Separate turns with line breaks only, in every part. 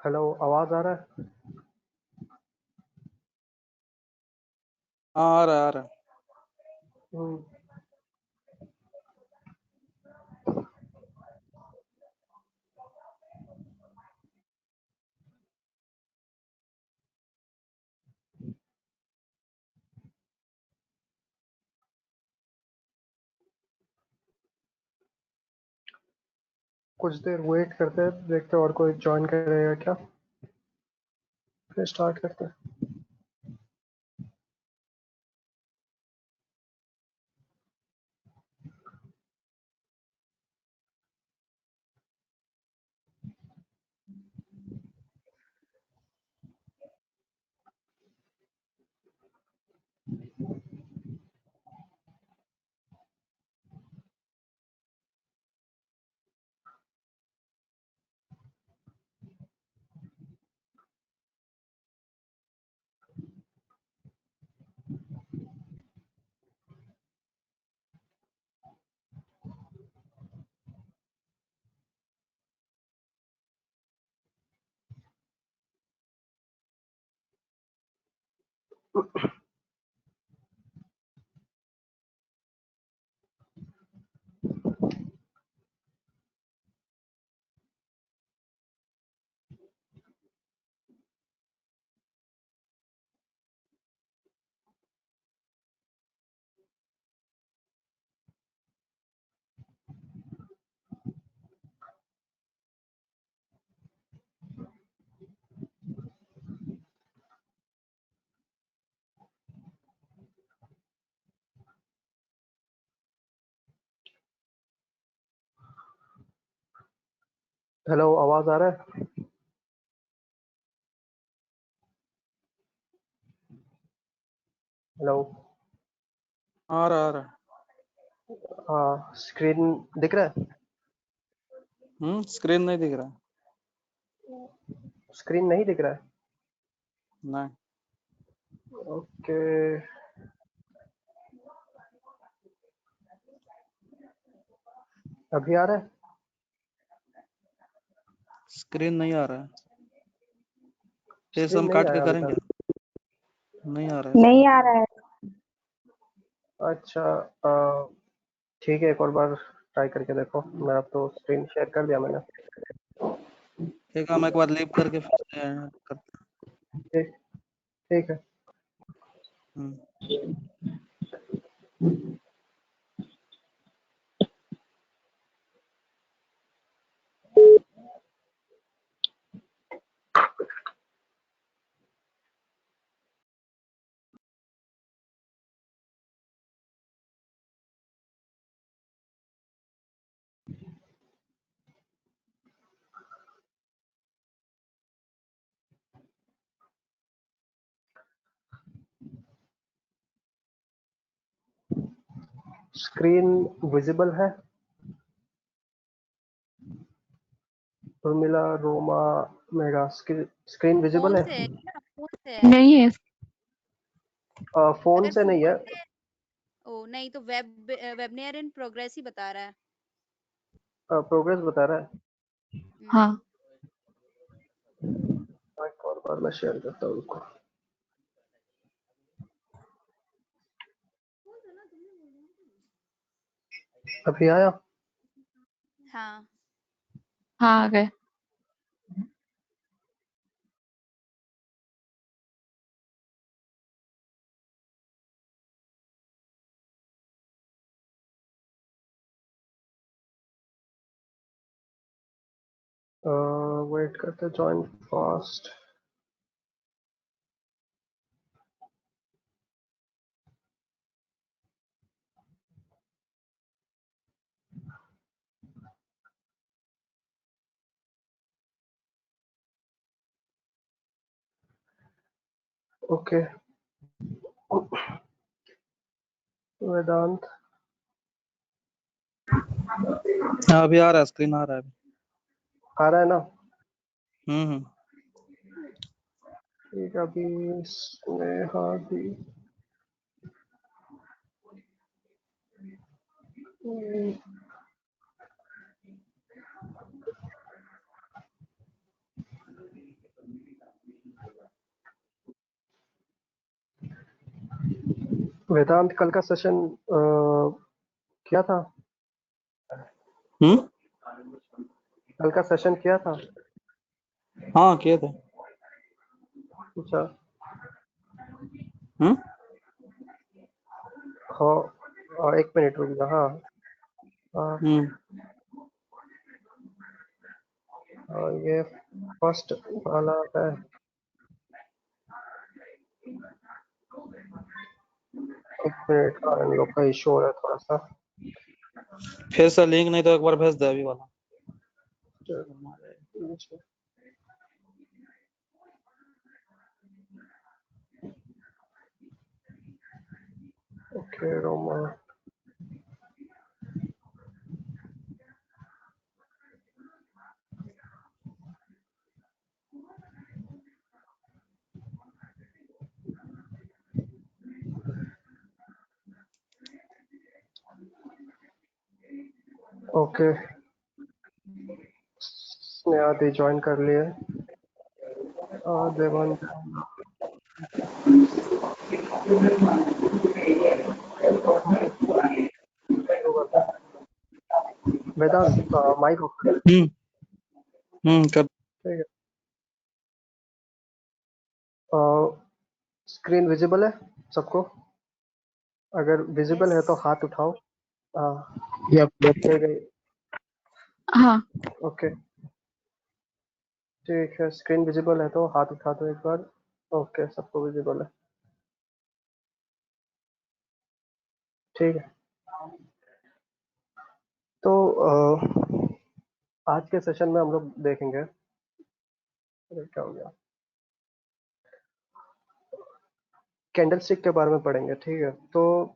Hello, आवाज आ रहा है?
हाँ, आ रहा है।
हम्म, कुछ देर वेट करते हैं, देखते हैं और कोई ज्वाइन करेगा क्या, फिर स्टार्ट करते हैं। हेलो, आवाज आ रहा है? हेलो।
आ रहा है।
हाँ, स्क्रीन दिख रहा है?
स्क्रीन नहीं दिख रहा।
स्क्रीन नहीं दिख रहा है?
नहीं।
ओके। अभी आ रहा है?
स्क्रीन नहीं आ रहा है।
स्क्रीन
हम
नहीं
काट के
आया अभी
करेंगे।
तक।
नहीं आ रहा है
नहीं
स्क्रीन।
आ रहा है।
अच्छा, ठीक है, एक और बार ट्राई करके देखो। मेरा तो स्क्रीन शेयर कर दिया मैंने।
ठीक है, हम एक बार लीव करके फिर से करते
ठीक, ठीक है।
हैं।
स्क्रीन विजिबल है? Urmila, Roma, mega, screen visible
phone
है?
से है क्या? फोन से है?
नहीं है।
फोन
अगर
से नहीं है।
फोन से ओ नहीं तो वेबनेयर इन प्रोग्रेस ही बता रहा है।
प्रोग्रेस बता रहा है।
हाँ,
एक और बार मैं शेयर करता हूँ उनको। अभी आया?
हाँ।
हाँ आ गए।
वेट करते, जॉइन फास्ट। ओके। वेदांत।
हाँ, अभी आ रहा है, स्क्रीन आ रहा है।
आ रहा है ना?
हम्म।
ठीक है, अभी स्नेहा दी। वेदांत कल का सेशन किया था? कल का सेशन किया था?
हाँ किए थे।
अच्छा।
हम्म
हाँ, एक मिनट रुक जा। हाँ हाँ, ये फर्स्ट वाला है। एक मिनट का इन लोग का इशू हो रहा है थोड़ा सा।
फिर से लिंक नहीं तो एक बार भेज दे अभी वाला।
Okay Roma, okay Sneha join कर लिए। देवान वेदांत माइक ऑफ कर।
कर।
ठीक है। स्क्रीन विजिबल है सबको? अगर विजिबल है तो
यस।
हाथ उठाओ।
यप
ठीक है।
हाँ
ओके ठीक है, स्क्रीन विजिबल है तो हाथ उठा दो एक बार। ओके, सबको विजिबल है। ठीक है। तो आज के सेशन में हम लोग देखेंगे, अरे क्या हो गया, कैंडलस्टिक के बारे में पढ़ेंगे। ठीक है, तो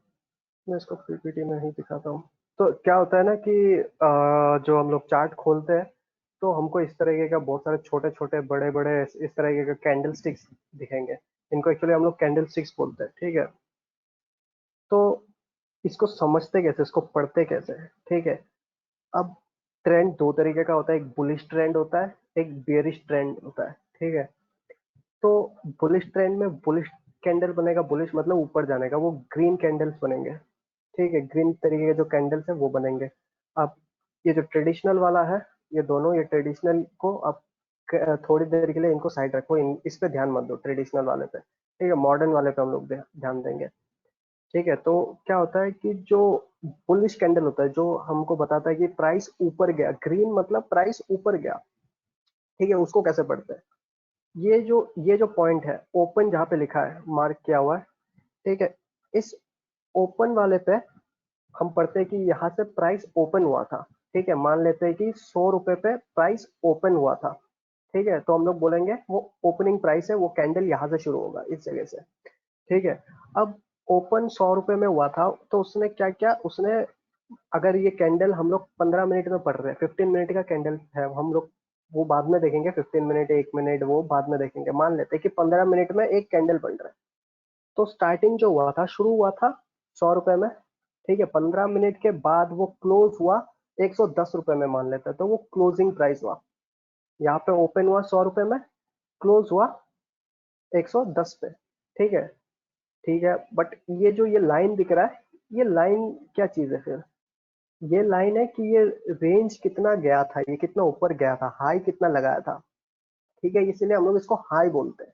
मैं इसको पीपीटी में ही दिखाता हूँ। तो क्या होता है ना कि जो हम लोग चार्ट खोलते हैं तो हमको इस तरीके का बहुत सारे छोटे छोटे बड़े बड़े इस तरीके का कैंडल स्टिक्स दिखेंगे। इनको एक्चुअली हम लोग कैंडल स्टिक्स बोलते हैं। ठीक है, तो इसको समझते कैसे, इसको पढ़ते कैसे? ठीक है, अब ट्रेंड दो तरीके का होता है, एक बुलिश ट्रेंड होता है, एक बेयरिश ट्रेंड होता है। ठीक है, तो बुलिश ट्रेंड में बुलिश कैंडल बनेगा। बुलिश मतलब ऊपर जाने का, वो ग्रीन कैंडल्स बनेंगे। ठीक है, ग्रीन तरीके के जो कैंडल्स है वो बनेंगे। अब ये जो ट्रेडिशनल वाला है, ये दोनों, ये ट्रेडिशनल को आप थोड़ी देर के लिए इनको साइड रखो, इस पे ध्यान मत दो, ट्रेडिशनल वाले पे। ठीक है, मॉडर्न वाले पे हम लोग ध्यान देंगे। ठीक है, तो क्या होता है कि जो बुलिश कैंडल होता है, जो हमको बताता है कि प्राइस ऊपर गया, ग्रीन मतलब प्राइस ऊपर गया। ठीक है, उसको कैसे पढ़ते हैं? ये जो पॉइंट है, ओपन जहाँ पे लिखा है, मार्क किया हुआ है। ठीक है, इस ओपन वाले पे हम पढ़ते हैं कि यहाँ से प्राइस ओपन हुआ था। ठीक है, मान लेते हैं कि 100 रुपए पे प्राइस ओपन हुआ था। ठीक है, तो हम लोग बोलेंगे वो ओपनिंग प्राइस है, वो कैंडल यहाँ से शुरू होगा, इस जगह से। ठीक है, अब ओपन 100 रुपए में हुआ था, तो उसने क्या किया, उसने, अगर ये कैंडल हम लोग 15 मिनट में पढ़ रहे हैं, 15 मिनट का कैंडल है, हम लोग वो बाद में देखेंगे, 15 मिनट 1 मिनट वो बाद में देखेंगे। मान लेते हैं कि 15 मिनट में एक कैंडल बन रहा है। तो स्टार्टिंग जो हुआ था, शुरू हुआ था 100 रुपए में। ठीक है, 15 मिनट के बाद वो क्लोज हुआ 110 रुपए में, मान लेते हैं, तो वो क्लोजिंग प्राइस हुआ। यहाँ पे ओपन हुआ 100 रुपए में, क्लोज हुआ 110 पे। ठीक है, ठीक है, बट ये लाइन दिख रहा है, ये लाइन क्या चीज है फिर? ये लाइन है कि ये रेंज कितना गया था, ये कितना ऊपर गया था, हाई कितना लगाया था। ठीक है, इसीलिए हम लोग इसको हाई बोलते हैं।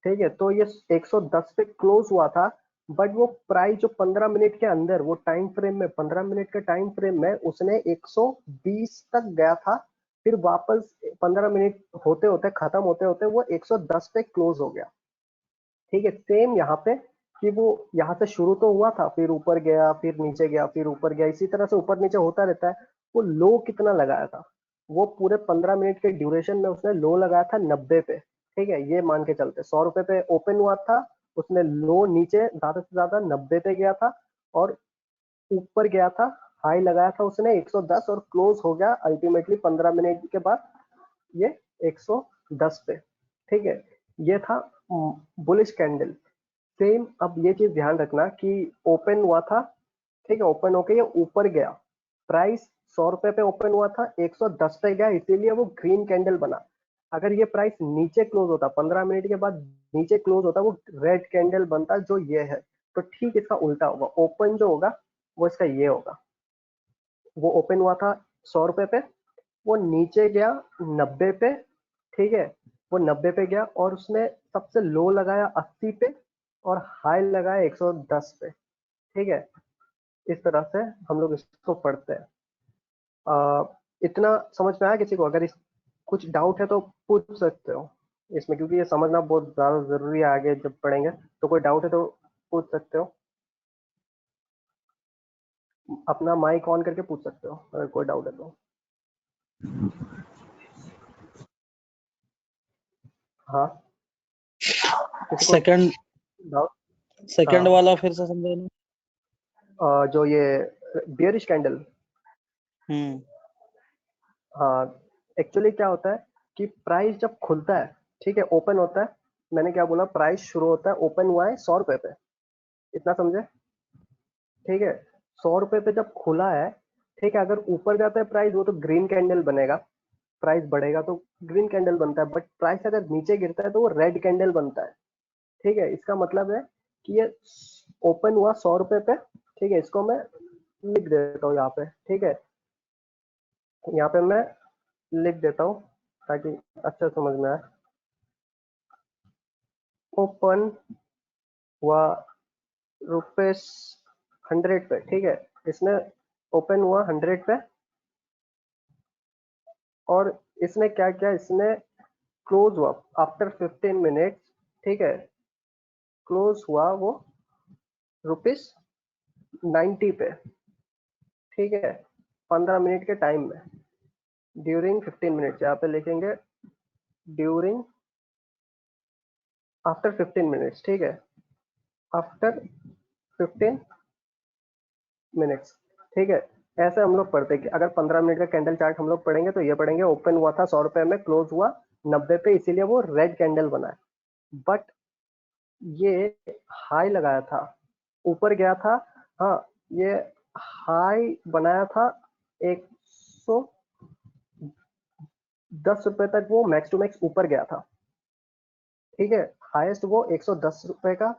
ठीक है, तो ये 110 पे क्लोज हुआ था, बट वो प्राइस जो 15 मिनट के अंदर, वो टाइम फ्रेम में, 15 मिनट के टाइम फ्रेम में उसने 120 तक गया था। फिर वापस 15 मिनट होते होते, खत्म होते होते, वो 110 पे क्लोज हो गया। ठीक है, सेम यहाँ पे कि वो यहाँ से शुरू तो हुआ था, फिर ऊपर गया, फिर नीचे गया, फिर ऊपर गया, इसी तरह से ऊपर नीचे होता रहता है। वो लो कितना लगाया था, वो पूरे 15 मिनट के ड्यूरेशन में उसने लो लगाया था 90 पे। ठीक है, ये मान के चलते 100 रुपए पे ओपन हुआ था, उसने लो नीचे ज्यादा से ज्यादा 90 पे गया था, और ऊपर गया था, हाई लगाया था उसने 110, और क्लोज हो गया अल्टीमेटली 15 मिनट के बाद ये 110 पे। ठीक है, ये था बुलिश कैंडल। सेम अब ये चीज ध्यान रखना कि ओपन हुआ था। ठीक है, ओपन होके ये ऊपर गया, प्राइस 100 रुपए पे ओपन हुआ था, 110 पे गया, इसीलिए वो ग्रीन कैंडल बना। अगर ये प्राइस नीचे क्लोज होता, 15 मिनट के बाद नीचे क्लोज होता, वो रेड कैंडल बनता, जो ये है। तो ठीक इसका उल्टा होगा, ओपन जो होगा वो इसका ये होगा, वो ओपन हुआ था 100 रुपए पे, वो नीचे गया 90 पे, ठीक है, वो 90 पे गया और उसने सबसे लो लगाया 80 पे और हाई लगाया 110 पे, ठीक है। इस तरह से हम लोग इसको पढ़ते हैं। इतना समझ में आया किसी को? अगर इस कुछ डाउट है तो पूछ सकते हो इसमें, क्योंकि ये समझना बहुत ज्यादा जरूरी है आगे जब पढ़ेंगे। तो कोई डाउट है तो पूछ सकते हो, अपना माइक ऑन करके पूछ सकते हो अगर कोई डाउट है तो। हाँ, किसी को
सेकंड
डाउट?
सेकंड
हाँ,
वाला फिर से समझाना।
जो ये बियरिश कैंडल, हाँ, एक्चुअली क्या होता है कि प्राइस जब खुलता है, ठीक है, ओपन होता है, मैंने क्या बोला, प्राइस शुरू होता है, ओपन हुआ है 100 रुपए पे, इतना समझे? ठीक है, 100 रुपए पे जब खुला है, ठीक है, अगर ऊपर जाता है प्राइस वो तो ग्रीन कैंडल बनेगा, प्राइस बढ़ेगा तो ग्रीन कैंडल बनता है, बट प्राइस अगर नीचे गिरता है तो वो रेड कैंडल बनता है, ठीक है। इसका मतलब है कि ये ओपन हुआ 100 रुपए पे, ठीक है, इसको मैं लिख देता हूँ यहाँ पे, ठीक है, यहाँ पे मैं लिख देता हूँ ताकि अच्छा समझ में आए। ओपन हुआ रुपीस 100 पे, ठीक है, इसने ओपन हुआ 100 पे और इसने क्या किया, इसने क्लोज हुआ आफ्टर 15 मिनट्स, ठीक है, क्लोज हुआ वो रुपीस 90 पे, ठीक है, 15 मिनट के टाइम में, ड्यूरिंग 15 मिनट्स, यहाँ पे लिखेंगे ड्यूरिंग आफ्टर 15 मिनट्स, ठीक है, आफ्टर 15 मिनट्स, ठीक है। ऐसे हम लोग पढ़ते हैं कि अगर 15 मिनट का कैंडल चार्ट हम लोग पढ़ेंगे तो ये पढ़ेंगे ओपन हुआ था 100 रुपए में, क्लोज हुआ 90 पे, इसीलिए वो रेड कैंडल बना है। बट ये हाई लगाया था, ऊपर गया था, हाँ, ये हाई बनाया था 110 रुपए तक, वो मैक्स टू मैक्स ऊपर गया था, ठीक है, हाईएस्ट वो 110 रुपए का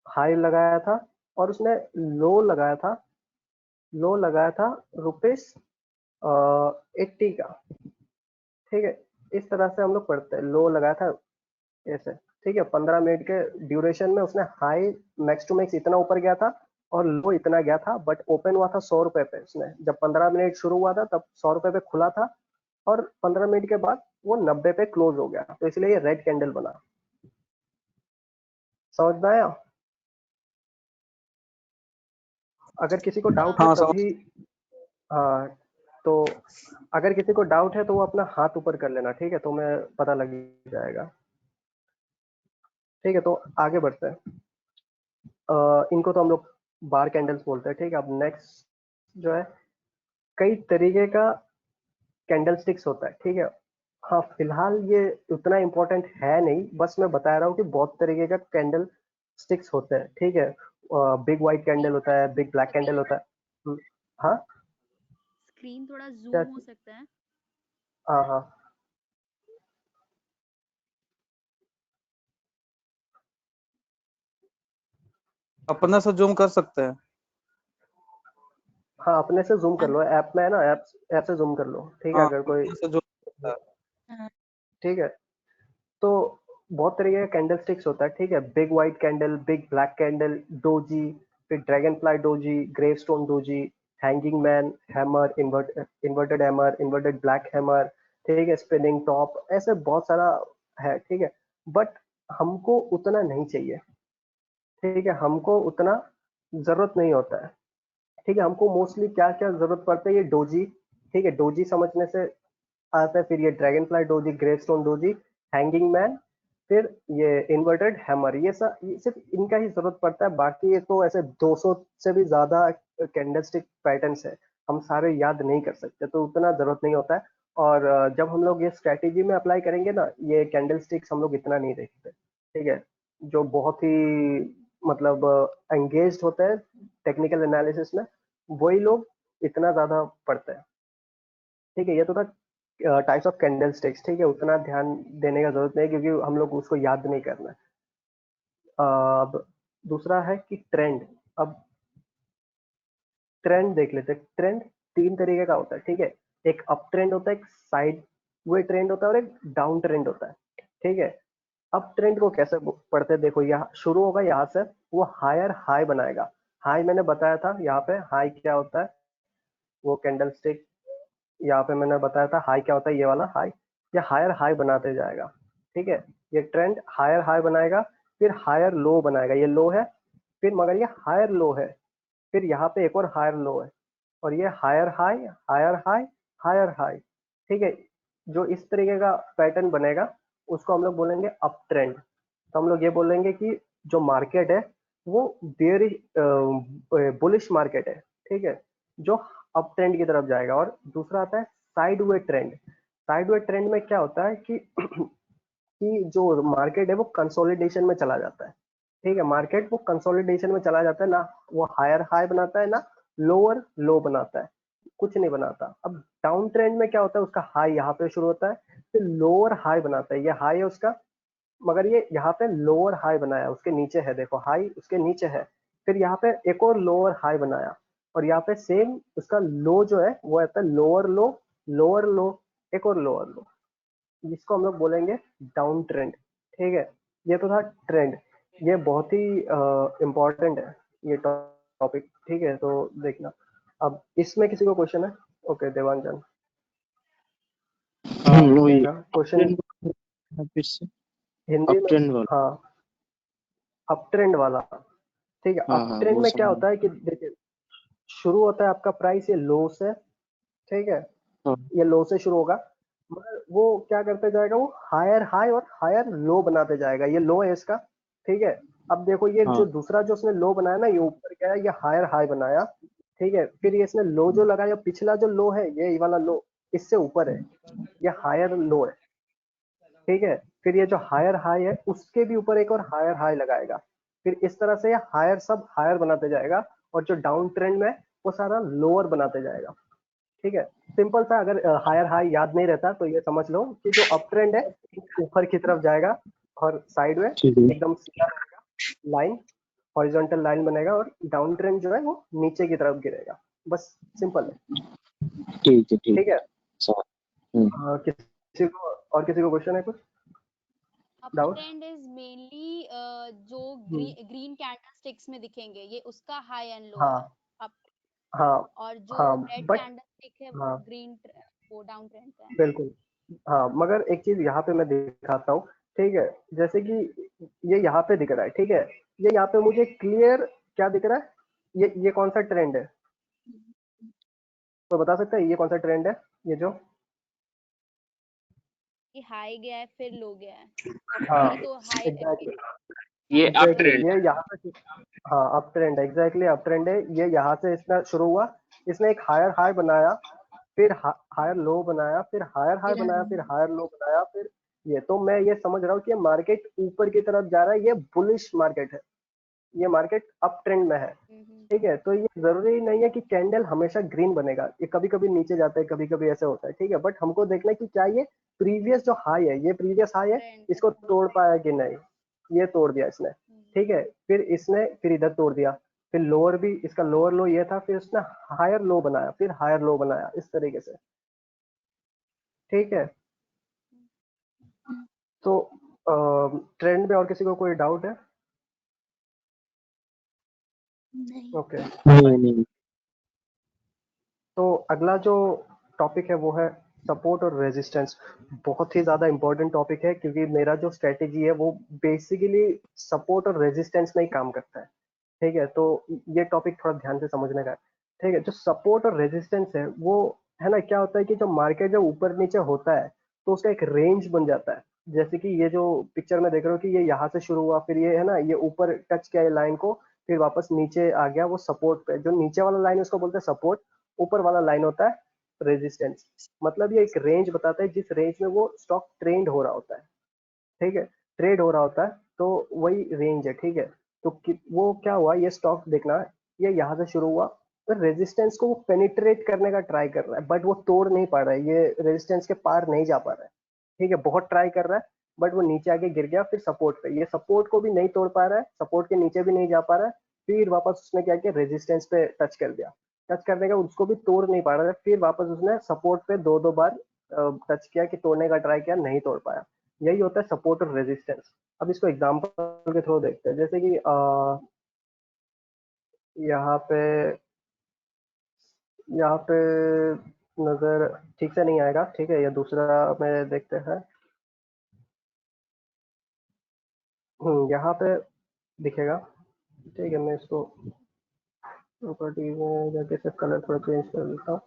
हाई लगाया था और उसने लो लगाया था, लो लगाया था रुपीस 80 का, ठीक है। इस तरह से हम लोग पढ़ते हैं, लो लगाया था ऐसे, ठीक है, 15 मिनट के ड्यूरेशन में उसने हाई मैक्स टू मैक्स इतना ऊपर गया था और लो इतना गया था, बट ओपन हुआ था 100 रुपए पे, उसने जब 15 मिनट शुरू हुआ था तब 100 रुपए पे खुला था और 15 मिनट के बाद वो 90 पे क्लोज हो गया, तो इसलिए ये रेड कैंडल बना। समझ में आया? अगर किसी को डाउट है
हाँ
तभी, हाँ, तो अगर किसी को डाउट है तो वो अपना हाथ ऊपर कर लेना, ठीक है, तो मैं पता लग जाएगा, ठीक है। तो आगे बढ़ते हैं। इनको तो हम लोग बार कैंडल्स बोलते हैं, ठीक है। अब नेक्स्ट जो है, कई तरीके का कैंडल स्टिक्स होता है, ठीक है। हाँ, फिलहाल ये उतना इम्पोर्टेंट है नहीं, बस मैं बता रहा हूँ कि बहुत तरीके का कैंडल स्टिक्स होते हैं, ठीक है। बिग व्हाइट कैंडल होता है, बिग ब्लैक कैंडल होता है। हाँ,
स्क्रीन थोड़ा
क्या?
जूम हो सकता है?
हाँ हाँ,
अपने से जूम कर सकते हैं।
हाँ, अपने से जूम कर लो, ऐप में है ना, ऐप से जूम कर लो, ठीक है,
हाँ,
अगर कोई,
अपने से जूम सकता है।
हाँ।
ठीक है। तो बहुत तरीके का कैंडल स्टिक्स होता है, ठीक है। Big white candle, big black candle, doji, फिर dragonfly doji, gravestone doji, hanging man, hammer, inverted hammer, inverted black hammer, ठीक है, स्पिनिंग टॉप, ऐसे बहुत सारा है, ठीक है। बट हमको उतना नहीं चाहिए, ठीक है, हमको उतना जरूरत नहीं होता है, ठीक है। हमको मोस्टली क्या क्या जरूरत पड़ता है, ये डोजी, ठीक है, डोजी समझने से आता है, फिर ये dragon fly doji, gravestone doji, hanging man, फिर ये इन्वर्टेड हैमर, ये सिर्फ इनका ही जरूरत पड़ता है। बाकी ये तो ऐसे 200 से भी ज्यादा कैंडलस्टिक पैटर्न्स है, हम सारे याद नहीं कर सकते, तो उतना जरूरत नहीं होता है। और जब हम लोग ये स्ट्रेटेजी में अप्लाई करेंगे ना, ये कैंडलस्टिक्स हम लोग इतना नहीं देखते, ठीक है। जो बहुत ही मतलब एंगेज्ड होते हैं टेक्निकल एनालिसिस में, वही लोग इतना ज्यादा पढ़ते हैं, ठीक है। ये तो था टाइप्स ऑफ कैंडल स्टिक्स, ठीक है, उतना ध्यान देने का जरूरत नहीं, क्योंकि हम लोग उसको याद नहीं करना है। अब दूसरा है कि ट्रेंड। अब ट्रेंड देख लेते हैं। ट्रेंड 3 तरीके का होता है, ठीक है। एक अप ट्रेंड होता है, एक साइड वे ट्रेंड होता है और एक डाउन ट्रेंड होता है, ठीक है। अप ट्रेंड को कैसे पढ़ते हैं, देखो यहाँ शुरू होगा, यहाँ से वो हायर हाई बनाएगा। हाई मैंने बताया था, यहाँ पे हाई क्या होता है, वो कैंडल स्टिक, यहाँ पे मैंने बताया था हाई क्या होता है, ये वाला हाई। ये हायर हाई बनाते जाएगा, ठीक है। ये ट्रेंड हायर हाई बनाएगा, फिर हायर लो बनाएगा, ये लो है, फिर मगर ये हायर लो है, फिर यहाँ पे एक और हायर लो है, और ये higher high, higher high, higher high, ठीक है। जो इस तरीके का पैटर्न बनेगा उसको हम लोग बोलेंगे अप ट्रेंड। तो हम लोग ये बोलेंगे कि जो मार्केट है वो बेयरिश बुलिश मार्केट है, ठीक है, जो अप ट्रेंड की तरफ जाएगा। और दूसरा आता है side way trend. Side way trend में क्या होता है कि कि जो मार्केट है वो कंसोलिडेशन में चला जाता है, ठीक है। मार्केट वो कंसोलिडेशन में चला जाता है, ना वो हायर हाई बनाता है ना लोअर लो बनाता है, कुछ नहीं बनाता। अब डाउन ट्रेंड में क्या होता है, उसका हाई यहाँ पे शुरू होता है, फिर लोअर हाई बनाता है, ये हाई है उसका, मगर ये यहाँ पे लोअर हाई बनाया, उसके नीचे है, देखो हाई उसके नीचे है, फिर यहाँ पे एक और लोअर हाई बनाया, और यहाँ पे सेम उसका लो जो है वो आता है लोअर लो, लोअर लो, एक और लोअर लो, जिसको हम लोग बोलेंगे डाउन ट्रेंड, ठीक है। ये तो था ट्रेंड। ये बहुत ही इम्पोर्टेंट है ये टॉपिक, ठीक है, तो देखना। अब इसमें किसी को क्वेश्चन है? ओके देवांजन, हाँ
वही
क्या क्वेश्चन?
फिर से
हिंदी
अप
में,
ट्रेंड वाला।
हाँ अप ट्रेंड वाला, ठीक है।
हाँ
अप
हाँ
ट्रेंड
वो
में क्या
समझ।
होता है कि देखिए, शुरू होता है आपका प्राइस ये लो से, ठीक है,
हाँ
ये लो से शुरू होगा, मगर वो क्या करते जाएगा, वो हायर हाई और हायर लो बनाते जाएगा। ये लो है इसका, ठीक है। अब देखो ये जो
हाँ
दूसरा जो उसने लो बनाया ना, ये ऊपर क्या है, ये हायर हाई बनाया, ठीक है। फिर ये इसने लो जो लगाया, पिछला जो लो है ये वाला लो इससे ऊपर है, ये हायर लो है, ठीक है। फिर ये जो हायर हाई है उसके भी ऊपर एक और हायर हाई लगाएगा, फिर इस तरह से ये हायर सब हायर बनाते जाएगा, और जो डाउन ट्रेंड में वो सारा लोअर बनाते जाएगा, ठीक है। सिंपल सा, अगर हायर हाई याद नहीं रहता तो ये समझ लो कि जो अप ट्रेंड है ऊपर की तरफ जाएगा, और साइड में
ठीक है।
एकदम सीधा रहेगा, लाइन हॉरिजॉन्टल लाइन बनेगा, और डाउन ट्रेंड जो है वो नीचे की तरफ गिरेगा। बस सिंपल है,
ठीक है ठीक
ठीक है।
है। सर
किसी को और किसी को क्वेश्चन है कुछ डाउट?
अपट्रेंड इज मेनली जो
हम्म,
ग्रीन कैंडल स्टिक्स में दिखेंगे, ये उसका हाई एंड लो है
हाँ
अप।
हाँ
और जो
हाँ
रेड
बट
कैंडल स्टिक है वो
हाँ
वो डाउन ट्रेंड का है।
बिल्कुल, हाँ मगर एक चीज यहाँ पे मैं दिखाता हूँ, ठीक है। जैसे कि ये यहाँ पे दिख रहा है, ठीक है, ये यहाँ पे मुझे क्लियर क्या दिख रहा है, ये कौन सा ट्रेंड है, कोई बता सकता है ये कौन सा ट्रेंड है, ये जो,
ये हाई गया है फिर लो गया है,
हाँ
यही तो हाई
एग्जैक्टली,
ये अप
एग्जैक्टली
ट्रेंड।
ये यहाँ पे, हाँ up trend, exactly up trend है। ये यहाँ से इसका शुरू हुआ, इसने एक हायर हाई बनाया, फिर हायर लो बनाया, फिर हायर हाई बनाया, फिर हायर लो बनाया, फिर ये, तो मैं ये समझ रहा हूँ कि ये मार्केट ऊपर की तरफ जा रहा है, ये बुलिश मार्केट है, ये मार्केट अप ट्रेंड में है, ठीक है। तो ये जरूरी नहीं है कि कैंडल हमेशा ग्रीन बनेगा, ये कभी कभी नीचे जाता है, कभी कभी ऐसे होता है, ठीक है। बट हमको देखना है कि क्या ये प्रीवियस जो हाई है, ये प्रीवियस हाई है,
ट्रेंड।
इसको तोड़ पाया कि नहीं, ये तोड़ दिया इसने, ठीक है। फिर इसने फिर इधर तोड़ दिया, फिर लोअर भी, इसका लोअर लो ये था, फिर उसने हायर लो बनाया, फिर हायर लो बनाया, इस तरीके से, ठीक है। तो ट्रेंड में और किसी को कोई डाउट है?
नहीं।
ओके,
नहीं नहीं।
तो अगला जो टॉपिक है वो है सपोर्ट और रेजिस्टेंस। बहुत ही ज़्यादा इंपॉर्टेंट टॉपिक है, क्योंकि मेरा जो स्ट्रेटेजी है वो बेसिकली सपोर्ट और रेजिस्टेंस में ही काम करता है, ठीक है। तो ये टॉपिक थोड़ा ध्यान से समझने का है, ठीक है। जो सपोर्ट और रेजिस्टेंस है वो है ना, क्या होता है कि जो मार्केट जब ऊपर नीचे होता है तो उसका एक रेंज बन जाता है। जैसे कि ये जो पिक्चर में देख रहे हो कि ये यहाँ से शुरू हुआ, फिर ये है ना, ये ऊपर टच किया ये लाइन को, फिर वापस नीचे आ गया वो सपोर्ट पे, जो नीचे वाला लाइन उसको बोलते हैं सपोर्ट, ऊपर वाला लाइन होता है रेजिस्टेंस। मतलब ये एक रेंज बताता है जिस रेंज में वो स्टॉक ट्रेंड हो रहा होता है, ठीक है, ट्रेड हो रहा होता है, तो वही रेंज है, ठीक है। तो वो क्या हुआ, ये स्टॉक देखना, ये यहाँ से शुरू हुआ, तो रेजिस्टेंस को वो पेनिट्रेट करने का ट्राई कर रहा है, बट वो तोड़ नहीं पा रहा है, ये रेजिस्टेंस के पार नहीं जा पा रहा है, ठीक है, बहुत ट्राई कर रहा है, बट वो नीचे आके गिर गया फिर सपोर्ट पे, ये सपोर्ट को भी नहीं तोड़ पा रहा है, सपोर्ट के नीचे भी नहीं जा पा रहा है, फिर वापस उसने क्या किया, रेजिस्टेंस पे टच कर दिया, टच करने का उसको भी तोड़ नहीं पा रहा था, फिर वापस उसने सपोर्ट पे दो दो बार टच किया कि तोड़ने का ट्राई किया, नहीं तोड़ पाया। यही होता है सपोर्ट और रेजिस्टेंस। अब इसको एग्जांपल के थ्रू देखते हैं, जैसे कि यहाँ पे यहाँ पे नजर ठीक से नहीं आएगा, ठीक है, ये दूसरा में देखते हैं। यहाँ पे दिखेगा, ठीक है, मैं इसको प्रॉपर्टी में जाके से कलर थोड़ा चेंज कर देता हूँ।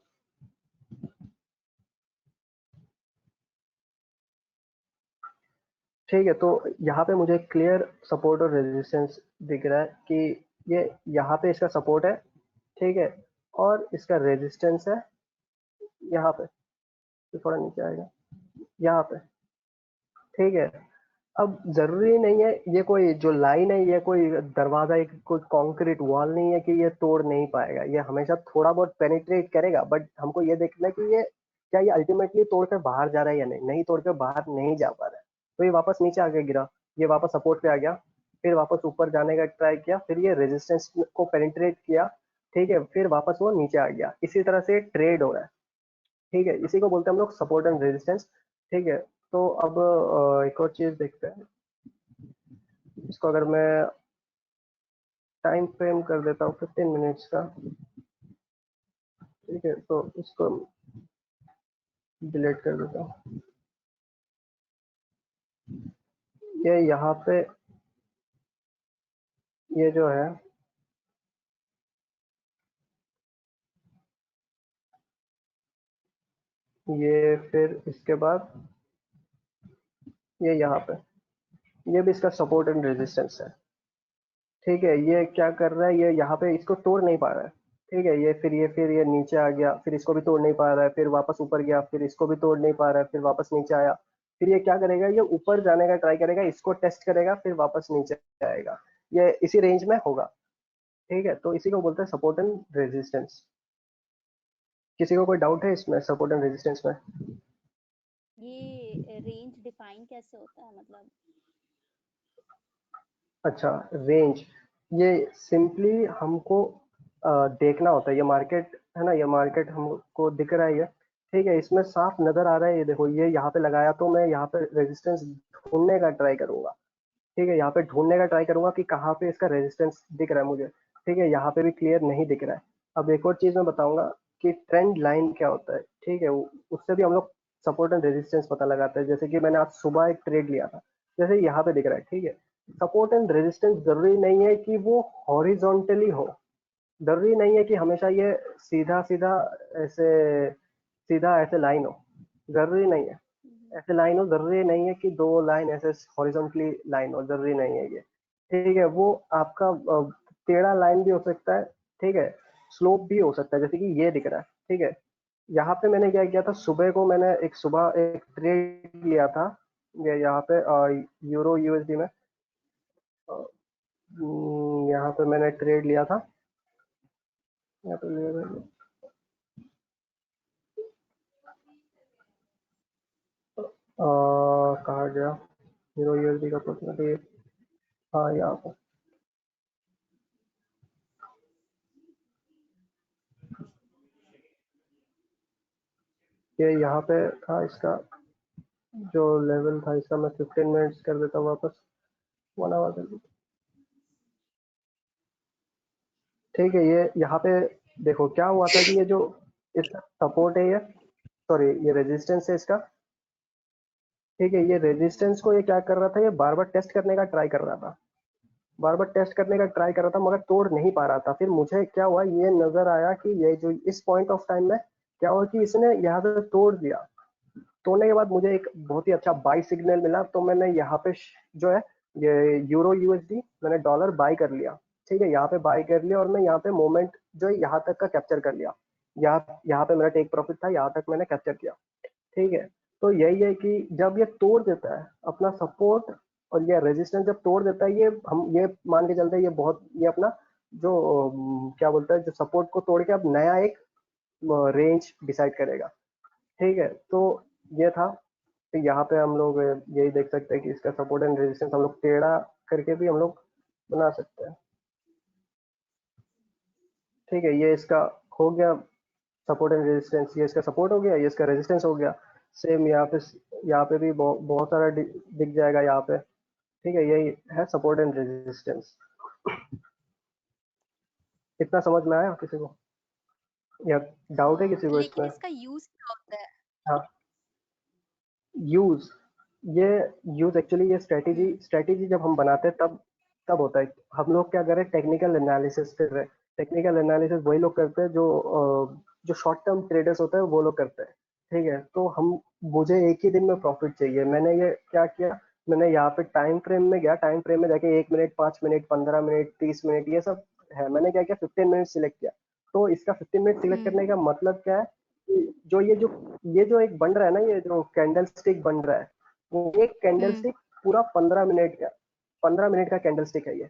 ठीक है, तो यहाँ पे मुझे क्लियर सपोर्ट और रेजिस्टेंस दिख रहा है कि ये यहाँ पे इसका सपोर्ट है, ठीक है, और इसका रेजिस्टेंस है यहाँ पे, तो थोड़ा नीचे आएगा यहाँ पे, ठीक है। अब जरूरी नहीं है ये कोई जो लाइन है ये कोई दरवाजा, एक कोई कंक्रीट वॉल नहीं है कि ये तोड़ नहीं पाएगा, ये हमेशा थोड़ा बहुत पेनिट्रेट करेगा, बट हमको ये देखना है कि ये क्या ये अल्टीमेटली तोड़ कर बाहर जा रहा है या नहीं, नहीं तोड़ कर बाहर नहीं जा पा रहा है, तो ये वापस नीचे आके गिरा, ये वापस सपोर्ट पे आ गया, फिर वापस ऊपर जाने का ट्राई किया, फिर ये रेजिस्टेंस को पेनिट्रेट किया, ठीक है, फिर वापस वो नीचे आ गया, इसी तरह से ट्रेड हो रहा है, ठीक है, इसी को बोलते हैं हम लोग सपोर्ट एंड रेजिस्टेंस, ठीक है। तो अब एक और चीज देखते हैं, इसको अगर मैं टाइम फ्रेम कर देता हूँ 15 मिनट्स का, ठीक है, तो इसको डिलीट कर देता हूँ। ये यहाँ पे ये जो है ये, फिर इसके बाद ये यहाँ पे, ये भी इसका सपोर्ट एंड रेजिस्टेंस है, ठीक है। ये क्या कर रहा है, ये यहाँ पे इसको तोड़ नहीं पा रहा है, ठीक है, ये फिर ये नीचे आ गया, फिर इसको भी तोड़ नहीं पा रहा है, फिर वापस ऊपर गया, फिर इसको भी तोड़ नहीं पा रहा है, फिर वापस नीचे आया, फिर ये क्या करेगा, ये ऊपर जाने का ट्राई करेगा, इसको टेस्ट करेगा, फिर वापस नीचे आएगा, ये इसी रेंज में होगा, ठीक है। तो इसी को बोलते हैं सपोर्ट एंड रेजिस्टेंस। किसी को कोई डाउट है इसमें सपोर्ट एंड रेजिस्टेंस में?
ये रेंज डिफाइन कैसे होता है, मतलब?
अच्छा, रेंज, ये सिंपली हमको देखना होता है, ये मार्केट है ना, ये मार्केट हमको दिख रहा है ये, ठीक है, इसमें साफ नजर आ रहा है, ये देखो, ये यहाँ पे लगाया, तो मैं यहाँ पे रेजिस्टेंस ढूंढने का ट्राई करूंगा, ठीक है, यहाँ पे ढूंढने का ट्राई करूंगा कि कहाँ पे इसका रेजिस्टेंस दिख रहा है मुझे, ठीक है, यहाँ पे भी क्लियर नहीं दिख रहा है। अब एक और चीज मैं बताऊंगा कि ट्रेंड लाइन क्या होता है, ठीक है, उससे भी हम लोग सपोर्ट एंड रेजिस्टेंस पता लगाते हैं। जैसे कि मैंने आज सुबह एक ट्रेड लिया था, जैसे यहाँ पे दिख रहा है, ठीक है, सपोर्ट एंड रेजिस्टेंस जरूरी नहीं है कि वो हॉरिजॉन्टली हो, जरूरी नहीं है कि हमेशा ये सीधा सीधा ऐसे सीधा ऐसे लाइन हो, जरूरी नहीं है ऐसे लाइन हो, जरूरी नहीं है कि दो लाइन ऐसे हॉरिजॉन्टली लाइन हो, जरूरी नहीं है ये, ठीक है, वो आपका टेढ़ा लाइन भी हो सकता है, ठीक है, स्लोप भी हो सकता है, जैसे कि ये दिख रहा है, ठीक है। यहाँ पे मैंने क्या किया था, सुबह एक ट्रेड लिया था, ये यहाँ पे यूरो यूएसडी में, यहाँ पे मैंने ट्रेड लिया था, यहाँ पे लिया था, कहाँ गया यूरो यूएसडी का पर्सनली, हाँ यहाँ पे, ये यहाँ पे था, इसका जो लेवल था इसका मैं 15 मिनट्स कर देता हूँ वापस, 1 आवर कर देता हूँ, ठीक है। ये यहाँ पे देखो क्या हुआ था कि ये जो इसका सपोर्ट है, ये सॉरी ये रेजिस्टेंस है इसका, ठीक है, ये रेजिस्टेंस को ये क्या कर रहा था, ये बार बार टेस्ट करने का ट्राई कर रहा था, बार बार टेस्ट करने का ट्राई कर रहा था, मगर तोड़ नहीं पा रहा था। फिर मुझे क्या हुआ, ये नजर आया कि ये जो इस पॉइंट ऑफ टाइम में क्या हुआ कि इसने यहाँ पे तोड़ दिया, तोड़ने के बाद मुझे एक बहुत ही अच्छा बाई सिग्नल मिला, तो मैंने यहाँ पे जो है ये यूरो यूएसडी मैंने डॉलर बाई कर लिया, ठीक है, यहाँ पे बाई कर लिया, और मैं यहाँ पे मोमेंट जो है यहाँ तक का कैप्चर कर लिया, यहाँ पे मेरा टेक प्रॉफिट था, यहाँ तक मैंने कैप्चर किया, ठीक है। तो यही है कि जब ये तोड़ देता है अपना सपोर्ट और ये रेजिस्टेंस जब तोड़ देता है, ये हम ये मान के चलते हैं ये अपना जो क्या बोलता है, जो सपोर्ट को तोड़ के अब नया एक रेंज डिसाइड करेगा, ठीक है। तो ये था, तो यहाँ पे हम लोग यही देख सकते हैं कि इसका सपोर्ट एंड रेजिस्टेंस हम लोग टेढ़ा करके भी हम लोग बना सकते हैं। ठीक है, ये इसका हो गया सपोर्ट एंड रेजिस्टेंस, ये इसका सपोर्ट हो गया, ये इसका रेजिस्टेंस हो गया। सेम यहाँ पे भी बहुत सारा दिख जाएगा यहाँ पे। ठीक है, यही है सपोर्ट एंड रेजिस्टेंस। इतना समझ में आया किसी को या डाउट है किसी को
लेकिन
इसमें?
इसका यूज क्या होता है?
हाँ, यूज ये यूज एक्चुअली ये स्ट्रेटेजी जब हम बनाते हैं तब होता है। हम लोग क्या करें, टेक्निकल एनालिसिस कर रहे हैं। टेक्निकल एनालिसिस वही लोग करते हैं जो शॉर्ट टर्म ट्रेडर्स होते हैं, वो लोग करते हैं। ठीक है, तो मुझे एक ही दिन में प्रॉफिट चाहिए। मैंने ये क्या किया, मैंने यहाँ पे टाइम फ्रेम में गया, टाइम फ्रेम में जाके 1 मिनट, 5 मिनट, 15 मिनट, 30 मिनट, ये सब है। मैंने क्या किया, 15 मिनट सिलेक्ट किया। तो इसका 15 मिनट सिलेक्ट करने का मतलब क्या है कि ये जो एक बन रहा है ना, ये जो कैंडल स्टिक बन रहा है, वो एक कैंडल स्टिक पूरा 15 मिनट का कैंडल स्टिक है ये।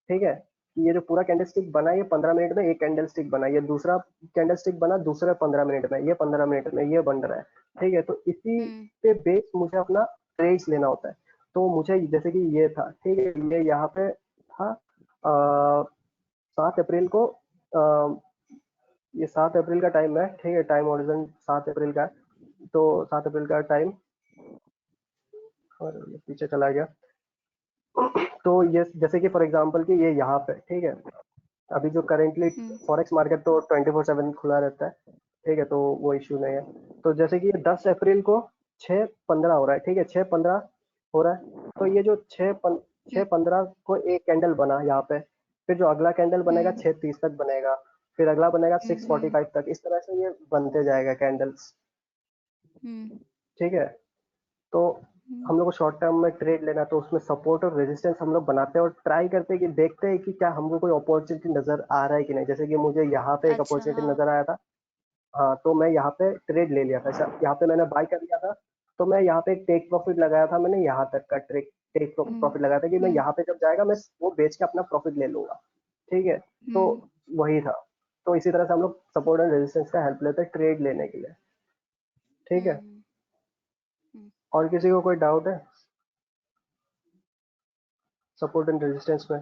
ठीक है, ये जो पूरा कैंडल स्टिक बना, ये 15 मिनट में एक कैंडल स्टिक बना, ये दूसरा कैंडल स्टिक बना दूसरे 15 मिनट में, ये 15 मिनट में ये बन रहा है। ठीक है, तो इसी पे बेस मुझे अपना ट्रेड्स लेना होता है। तो मुझे जैसे कि ये था, ठीक है, ये यहाँ पे था 7 अप्रैल को। ये 7 अप्रैल का टाइम है। ठीक है, टाइम ओरिजिन 7 अप्रैल का है। तो 7 अप्रैल का टाइम, और ये पीछे चला गया। तो ये जैसे कि फॉर एग्जांपल कि ये यहाँ पे, ठीक है, अभी जो करेंटली फॉरेक्स मार्केट तो 24/7 खुला रहता है। ठीक है, तो वो इश्यू नहीं है। तो जैसे कि ये 10 अप्रैल को 6:15 हो रहा है। ठीक है, 6:15 हो रहा है। तो ये जो 6:15 को एक कैंडल बना यहाँ पे, फिर जो अगला कैंडल बनेगा 6:30 तक बनेगा, फिर अगला बनेगा 6:45 तक। इस तरह से ये बनते जाएगा कैंडल्स। ठीक है, तो हम लोग को शॉर्ट टर्म में ट्रेड लेना, तो उसमें सपोर्ट और रेजिस्टेंस हम लोग बनाते हैं और ट्राई करते हैं कि देखते हैं कि क्या हमको कोई अपॉर्चुनिटी नजर आ रहा है कि नहीं। जैसे कि मुझे यहाँ पे एक
अच्छा,
अपॉर्चुनिटी
हाँ।
नजर आया था। हाँ, तो मैं यहाँ पे ट्रेड ले लिया था। यहाँ पे मैंने बाय कर लिया था। तो मैं यहाँ पे एक टेक प्रॉफिट लगाया था। मैंने यहाँ तक का टेक प्रॉफिट लगाया था कि मैं यहाँ पे जब जाएगा मैं वो बेच के अपना प्रॉफिट ले लूंगा। ठीक है, तो वही था। तो इसी तरह से हम लोग सपोर्ट एंड रेजिस्टेंस का हेल्प लेते हैं ट्रेड लेने के लिए। ठीक है, और किसी को कोई डाउट है सपोर्ट एंड रेजिस्टेंस में?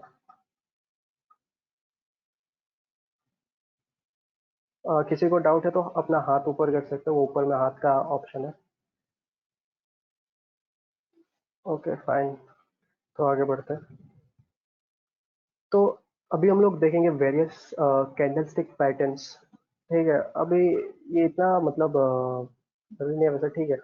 किसी को डाउट है तो अपना हाथ ऊपर कर सकते हो, वो ऊपर में हाथ का ऑप्शन है। ओके, फाइन, तो आगे बढ़ते हैं। तो अभी हम लोग देखेंगे वेरियस कैंडलस्टिक पैटर्न्स। ठीक है, अभी ये इतना मतलब जरूरी नहीं है वैसे। ठीक है,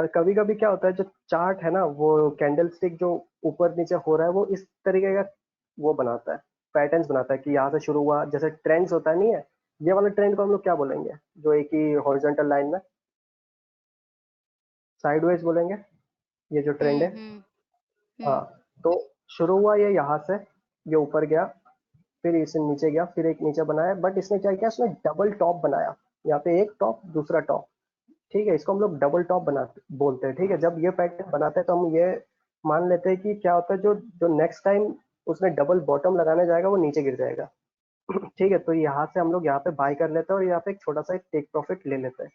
कभी कभी क्या होता है, जो चार्ट है ना, वो कैंडलस्टिक जो ऊपर नीचे हो रहा है, वो इस तरीके का वो बनाता है, पैटर्न्स बनाता है कि यहाँ से शुरू हुआ, जैसे ट्रेंड्स होता है, नहीं है? ये वाले ट्रेंड को हम लोग क्या बोलेंगे, जो एक ही हॉरिजॉन्टल लाइन में साइडवेज बोलेंगे, ये जो ट्रेंड है। हाँ, तो शुरू हुआ ये यहाँ से, ये ऊपर गया, फिर इसे नीचे गया, फिर एक नीचे बनाया, बट इसने क्या किया, इसने डबल टॉप बनाया। यहाँ पे एक टॉप, दूसरा टॉप। ठीक है, इसको हम लोग डबल टॉप बनाते बोलते हैं। ठीक है, जब ये पैटर्न बनाते हैं तो हम ये मान लेते हैं कि क्या होता है, जो जो नेक्स्ट टाइम उसने डबल बॉटम लगाने जाएगा वो नीचे गिर जाएगा। ठीक है, तो यहाँ से हम लोग यहाँ पे बाय कर लेते हैं और यहाँ पे एक छोटा सा एक टेक प्रॉफिट ले लेते हैं।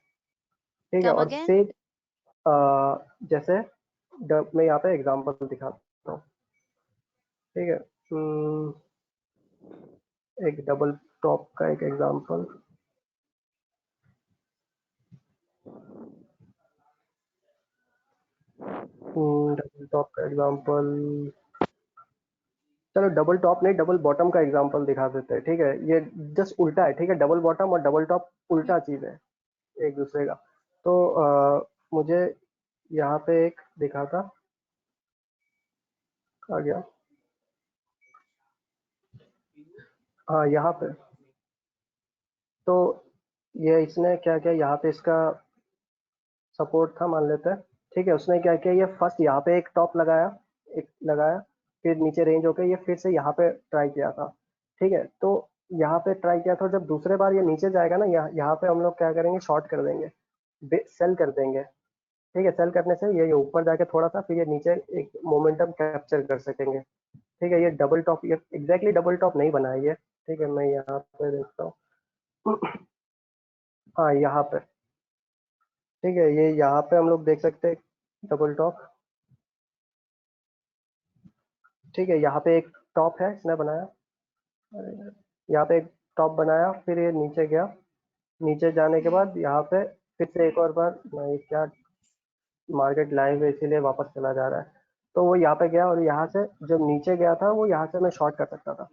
ठीक है,
कम
और
अगेन?
से जैसे मैं यहाँ पे एग्जांपल दिखाता हूँ। ठीक है, एक डबल टॉप का एक एग्जांपल। डबल टॉप का एग्जांपल, चलो डबल टॉप नहीं, डबल बॉटम का एग्जांपल दिखा देते हैं। ठीक है, ये जस्ट उल्टा है। ठीक है, डबल बॉटम और डबल टॉप उल्टा चीज है एक दूसरे का। तो मुझे यहाँ पे एक दिखा था, आ गया। हाँ, यहाँ पे तो ये इसने क्या किया, यहाँ पे इसका सपोर्ट था मान लेते हैं। ठीक है, उसने क्या किया, ये फर्स्ट यहाँ पे एक टॉप लगाया, एक लगाया, फिर नीचे रेंज होकर ये फिर से यहाँ पे ट्राई किया था। ठीक है, तो यहाँ पे ट्राई किया था, जब दूसरे बार ये नीचे जाएगा ना, यहाँ पे हम लोग क्या करेंगे, शॉर्ट कर देंगे, सेल कर देंगे। ठीक है, सेल करने से ये ऊपर जाके थोड़ा सा, फिर ये नीचे एक मोमेंटम कैप्चर कर सकेंगे। ठीक है, ये डबल टॉप, ये एग्जैक्टली डबल टॉप नहीं बना है ये। ठीक है, मैं यहाँ पे देखता हूँ। हाँ, यहाँ पे। ठीक है, ये यहाँ पे हम लोग देख सकते हैं डबल टॉप, ठीक है। यहाँ पे एक टॉप है इसने बनाया, यहाँ पे एक टॉप बनाया, फिर ये नीचे गया, नीचे जाने के बाद यहाँ पे फिर से एक और बार, नहीं क्या, मार्केट लाइव है इसीलिए वापस चला जा रहा है। तो वो यहाँ पे गया और यहाँ से जब नीचे गया था वो यहाँ से मैं शॉर्ट कर सकता था,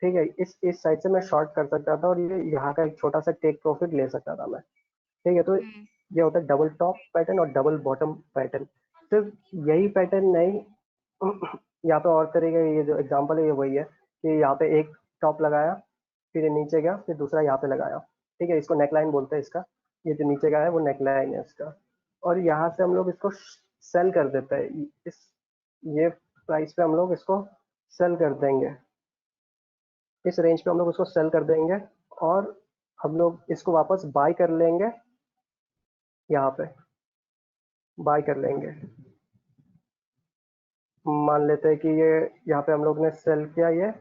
ठीक है। इस साइड से मैं शॉर्ट कर सकता था और ये यहाँ का एक छोटा सा टेक प्रॉफिट ले सकता था मैं, ठीक है। तो ये होता है डबल टॉप पैटर्न और डबल बॉटम पैटर्न। सिर्फ यही पैटर्न नहीं, यहाँ पे और तरीके, ये जो एग्जांपल है ये वही है कि यहाँ पे एक टॉप लगाया, फिर ये नीचे गया, फिर दूसरा यहाँ पे लगाया, ठीक है। इसको नेकलाइन बोलते हैं इसका, ये जो नीचे गया है वो नेकलाइन है इसका। और यहाँ से हम लोग इसको सेल कर देते हैं, इस ये प्राइस पे हम लोग इसको सेल कर देंगे, इस रेंज पे हम लोग उसको सेल कर देंगे और हम लोग इसको वापस बाय कर लेंगे, यहाँ पे बाय कर लेंगे। मान लेते हैं कि ये यहाँ पे हम लोग ने सेल किया, ये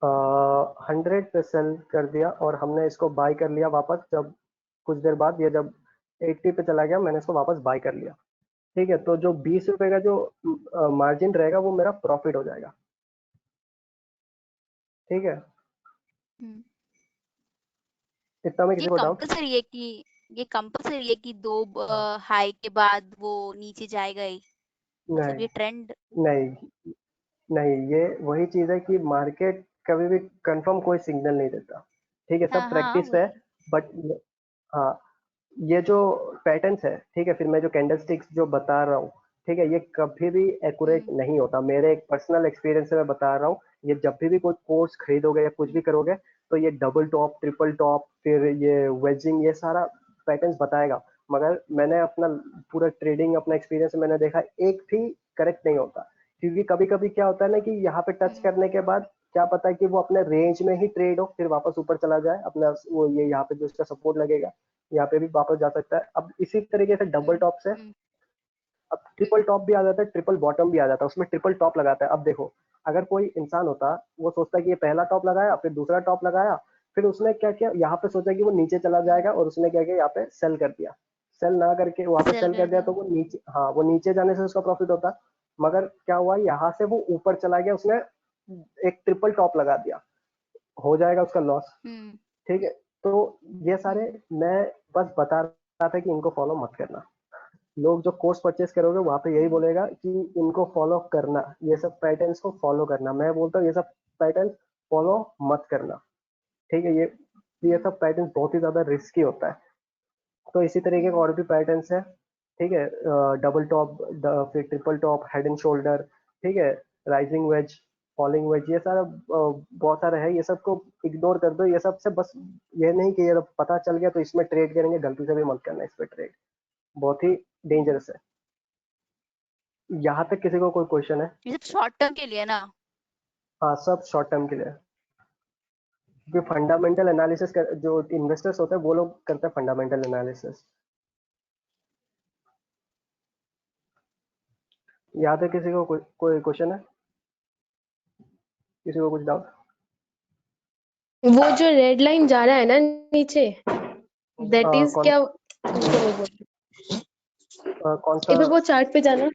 100 पे सेल कर दिया और हमने इसको बाय कर लिया वापस, जब कुछ देर बाद ये जब 80 पे चला गया मैंने इसको वापस बाय कर लिया, ठीक है। तो जो 20 रुपए का जो मार्जिन रहेगा वो मेरा प्रॉफिट हो जाएगा, ठीक है।
हम्म।
इतना में
ये
किसी को डाउट?
कंपलसरी है कि ये कंपलसरी है कि दो हाई के बाद वो नीचे जाएगा ही, मतलब
नहीं
ये ट्रेंड?
नहीं नहीं, ये वही चीज है कि मार्केट कभी भी कंफर्म कोई सिग्नल नहीं देता, ठीक है। सब
हाँ हाँ
प्रैक्टिस है,
वही।
बट हाँ, ये जो पैटर्न्स है, ठीक है, फिर मैं जो कैंडल स्टिक्स जो बता रहा हूँ, ठीक है, ये कभी भी एक्यूरेट
हम्म
नहीं होता। मेरे एक पर्सनल एक्सपीरियंस से मैं बता रहा हूँ, ये जब भी कोई कोर्स खरीदोगे या कुछ भी
हम्म
करोगे तो ये डबल टॉप, ट्रिपल टॉप, फिर ये वेजिंग, ये सारा पैटर्न्स बताएगा। मगर मैंने अपना पूरा ट्रेडिंग, अपना एक्सपीरियंस मैंने देखा एक भी करेक्ट नहीं होता, क्योंकि कभी कभी क्या होता है ना कि यहाँ पे टच
हम्म
करने के बाद क्या पता है कि वो अपने रेंज में ही ट्रेड हो, फिर वापस ऊपर चला जाए अपना, वो ये यहाँ पे जो इसका सपोर्ट लगेगा यहाँ पे भी वापस जा सकता है। अब इसी तरीके से डबल
हम्म
टॉप से
हम्म
अब ट्रिपल टॉप भी आ जाता है, ट्रिपल बॉटम भी आ जाता है, उसमें ट्रिपल टॉप लगाता है। अब देखो, अगर कोई इंसान होता, वो सोचता है कि ये पहला टॉप लगाया, फिर दूसरा टॉप लगाया, फिर उसने क्या किया, यहाँ पे सोचा कि वो नीचे चला
हम्म
जाएगा और उसने क्या किया, यहाँ पे सेल कर दिया। सेल ना करके वहां पे
सेल
सेल कर
कर
दिया
दिया।
तो वो नीचे, हाँ, वो नीचे जाने से उसका प्रॉफिट होता। मगर क्या हुआ, यहाँ से वो ऊपर चला गया, उसने एक ट्रिपल टॉप लगा दिया, हो जाएगा उसका लॉस,
हम्म
ठीक है। तो ये सारे
हम्म
मैं बस बता रहा था कि इनको फॉलो मत करना। लोग जो कोर्स परचेस करोगे वहां पे यही
हम्म
बोलेगा कि इनको फॉलो करना, ये सब पैटर्न्स को फॉलो करना। मैं बोलता हूँ ये सब पैटर्न फॉलो मत करना, ठीक है। ये
हम्म
सब पैटर्न बहुत ही ज्यादा रिस्की होता है। तो इसी तरीके के
हम्म
और भी पैटर्न्स है, ठीक है। डबल टॉप, फिर triple top, head and shoulder, ठीक है, राइजिंग वेज, फॉलिंग वेज, ये सारा बहुत सारा है। ये सब को इग्नोर कर दो, ये सब से बस ये नहीं कि ये पता चल गया तो इसमें ट्रेड करेंगे, गलती से भी मत करना इस पे ट्रेड, बहुत ही डेंजरस है। यहाँ तक किसी को कोई क्वेश्चन है?
ये सब शॉर्ट टर्म के लिए ना?
हाँ, सब शॉर्ट टर्म के लिए है। क्योंकि फंडामेंटल एनालिसिस जो इन्वेस्टर्स होते हैं वो लोग करते हैं फंडामेंटल एनालिसिस। यहाँ तक किसी को कोई क्वेश्चन है? किसी को कुछ डाउट?
वो जो रेड लाइन जा रहा है ना नीचे, दैट इज
कौन
क्या, रुको मैं बोल,
कौन सा?
एक बार वो चार्ट पे जाना।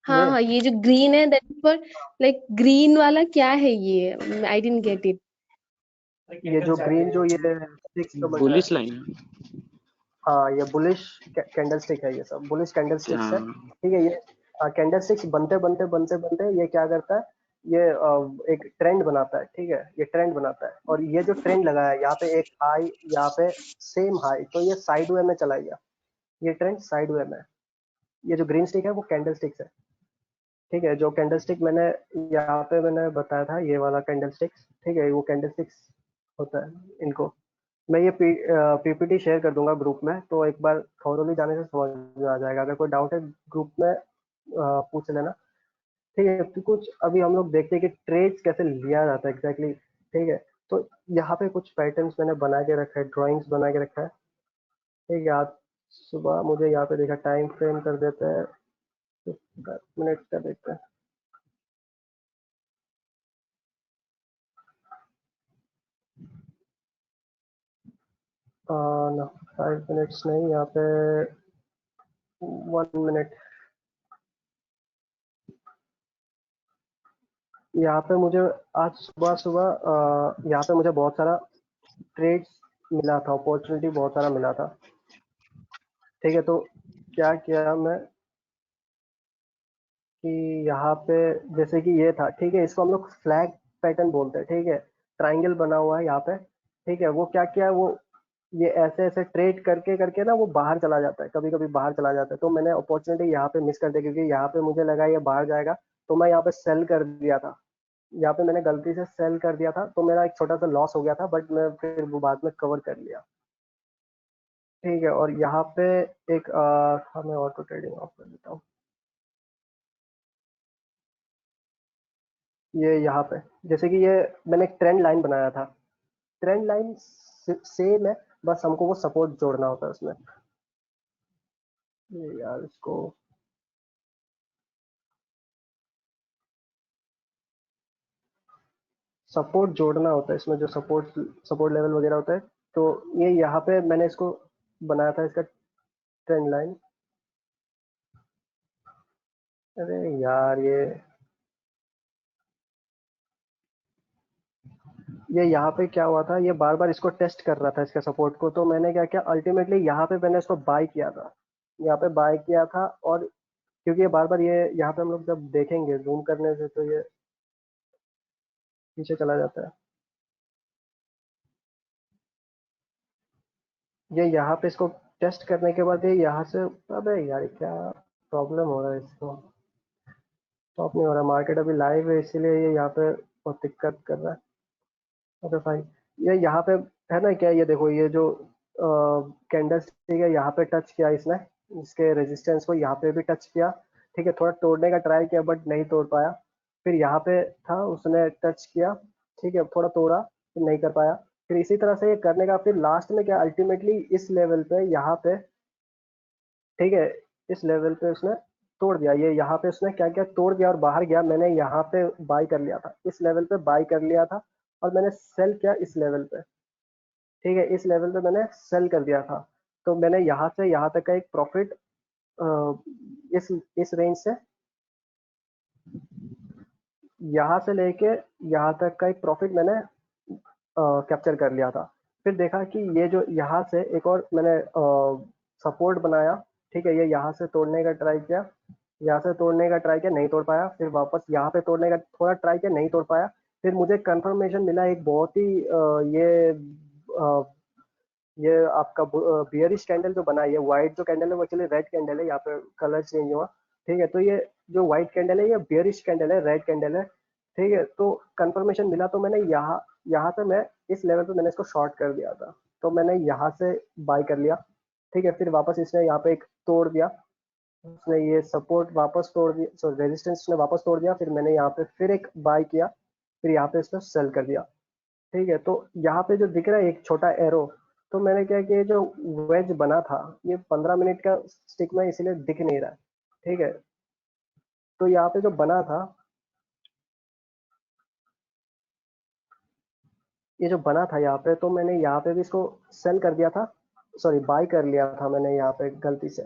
हाँ
ये
हाँ, ये जो ग्रीन है that is for, like green वाला क्या है ये, आई डिडंट गेट इट।
ये जो ग्रीन जो ये स्टिक्स जो बन रहा है,
बुलिश लाइन है।
हाँ, ये बुलिश कैंडल स्टिक है, ये सब बुलिश कैंडल स्टिक्स है,
हाँ,
ठीक है। ये कैंडल स्टिक्स बनते बनते बनते बनते ये क्या करता है, ये एक ट्रेंड बनाता है, ठीक है। ये ट्रेंड बनाता है और ये जो ट्रेंड लगा है यहाँ पे एक हाई, यहाँ पे सेम हाई, तो ये साइड वे में चला गया, ये ट्रेंड साइड वे में है। ये जो ग्रीन स्टिक है वो कैंडल स्टिक्स है, ठीक है। जो कैंडल स्टिक मैंने यहाँ पे मैंने बताया था, ये वाला कैंडल स्टिक्स, ठीक है, वो कैंडल स्टिक्स होता है। इनको मैं ये पीपीटी शेयर कर दूंगा ग्रुप में, तो एक बार थॉरोली जाने से समझ में आ जाएगा। अगर कोई डाउट है ग्रुप में पूछ लेना, ठीक है। तो कुछ अभी हम लोग देखते हैं कि ट्रेड्स कैसे लिया जाता है एग्जैक्टली, ठीक है। तो यहाँ पे कुछ पैटर्न्स मैंने बना के रखा है, ड्राइंग्स बना के रखा है, ठीक है। आज सुबह मुझे यहाँ पे देखा, टाइम फ्रेम कर देते हैं, 10 मिनट का देखते हैं। ना 5 मिनट्स नहीं, यहाँ पे 1 मिनट। यहाँ पे मुझे आज सुबह सुबह यहाँ पे मुझे बहुत सारा ट्रेड्स मिला था, अपॉर्चुनिटी बहुत सारा मिला था। ठीक है, तो क्या किया मैं कि यहाँ पे जैसे कि ये था, ठीक है, इसको हम लोग फ्लैग पैटर्न बोलते हैं। ठीक है, ट्राइंगल बना हुआ है यहाँ पे। ठीक है, वो क्या किया है, वो ये ऐसे ऐसे ट्रेड करके करके ना वो बाहर चला जाता है, कभी कभी बाहर चला जाता है। तो मैंने अपॉर्चुनिटी यहाँ पे मिस कर दी, क्योंकि यहाँ पे मुझे लगा ये बाहर जाएगा, तो मैं यहाँ पे सेल कर दिया था। यहाँ पे मैंने गलती से सेल कर दिया था, तो मेरा एक छोटा सा लॉस हो गया था, बट मैं फिर वो बाद में कवर कर लिया। ठीक है, और यहाँ पे एक हाँ, मैं ऑटो ट्रेडिंग ऑफ कर देता हूँ। ये यहाँ पे जैसे कि ये मैंने एक ट्रेंड लाइन बनाया था, ट्रेंड लाइन सेम है, बस हमको वो सपोर्ट जोड़ना होता है उसमें। ये यार इसको सपोर्ट जोड़ना होता है इसमें, जो सपोर्ट सपोर्ट लेवल वगैरह होता है। तो ये यहाँ पे मैंने इसको बनाया था, इसका ट्रेंड लाइन। अरे यार ये यहाँ पे क्या हुआ था, ये बार बार इसको टेस्ट कर रहा था, इसके सपोर्ट को। तो मैंने क्या किया, अल्टीमेटली यहाँ पे मैंने इसको बाय किया था, यहाँ पे बाय किया था। और क्योंकि ये बार बार ये यहाँ पे हम लोग जब देखेंगे जूम करने से, तो ये पीछे चला जाता है। ये यहाँ पे इसको टेस्ट करने के बाद ये यहाँ से, अबे यार क्या प्रॉब्लम हो रहा है, इसको स्टॉप नहीं हो रहा। मार्केट अभी लाइव है, इसीलिए ये यहाँ पे बहुत दिक्कत कर रहा है। ओके फाइन, ये यहाँ पे है ना, क्या ये देखो, ये जो कैंडल स्टिक है, यहाँ पे टच किया इसने, इसके रेजिस्टेंस को यहाँ पे भी टच किया। ठीक है, थोड़ा तोड़ने का ट्राई किया, बट नहीं तोड़ पाया। फिर यहाँ पे था, उसने टच किया, ठीक है, थोड़ा तोड़ा, फिर नहीं कर पाया। फिर इसी तरह से ये करने का, फिर लास्ट में क्या, अल्टीमेटली इस लेवल पे यहाँ पे, ठीक है, इस लेवल पे उसने तोड़ दिया। ये यहाँ पे उसने क्या किया, तोड़ दिया और बाहर गया। मैंने यहाँ पे बाई कर लिया था, इस लेवल पे बाई कर लिया था, और मैंने सेल किया इस लेवल पे। ठीक है, इस लेवल पे मैंने सेल कर दिया था। तो मैंने यहाँ से यहाँ तक का एक प्रॉफिट, इस रेंज से यहाँ से लेके यहाँ तक का एक प्रॉफिट मैंने कैप्चर कर लिया था। फिर देखा कि ये जो यहाँ से एक और मैंने सपोर्ट बनाया। ठीक है, ये यहाँ से तोड़ने का ट्राई किया, यहाँ से तोड़ने का ट्राई किया, नहीं तोड़ पाया। फिर वापस यहाँ पे तोड़ने का थोड़ा ट्राई किया, नहीं तोड़ पाया। फिर मुझे कंफर्मेशन मिला एक बहुत ही ये आपका बियरिश कैंडल जो बना है, ये व्हाइट जो कैंडल है वो एक्चुअली रेड कैंडल है, यहाँ पे कलर चेंज हुआ। ठीक है, तो ये जो व्हाइट कैंडल है ये बियरिश कैंडल है, रेड कैंडल है। ठीक है, तो कंफर्मेशन मिला, तो मैंने यहाँ यहाँ से मैं इस लेवल पे मैंने इसको शॉर्ट कर दिया था, तो मैंने यहाँ से बाय कर लिया। ठीक है, फिर वापस इसने यहाँ पे एक तोड़ दिया, उसने ये सपोर्ट वापस तोड़ दिया, सॉरी रेजिस्टेंस उसने वापस तोड़ दिया। फिर मैंने यहाँ पे फिर एक बाय किया, फिर यहाँ पे इसने सेल कर दिया। ठीक है, तो यहाँ पे जो दिख रहा है एक छोटा एरो, तो मैंने क्या किया, जो वेज बना था, ये 15 मिनट का स्टिक में इसीलिए दिख नहीं रहा है। ठीक है, तो यहाँ पे जो बना था, ये जो बना था यहाँ पे, तो मैंने यहाँ पे भी इसको सेल कर दिया था, सॉरी बाय कर लिया था मैंने यहाँ पे गलती से।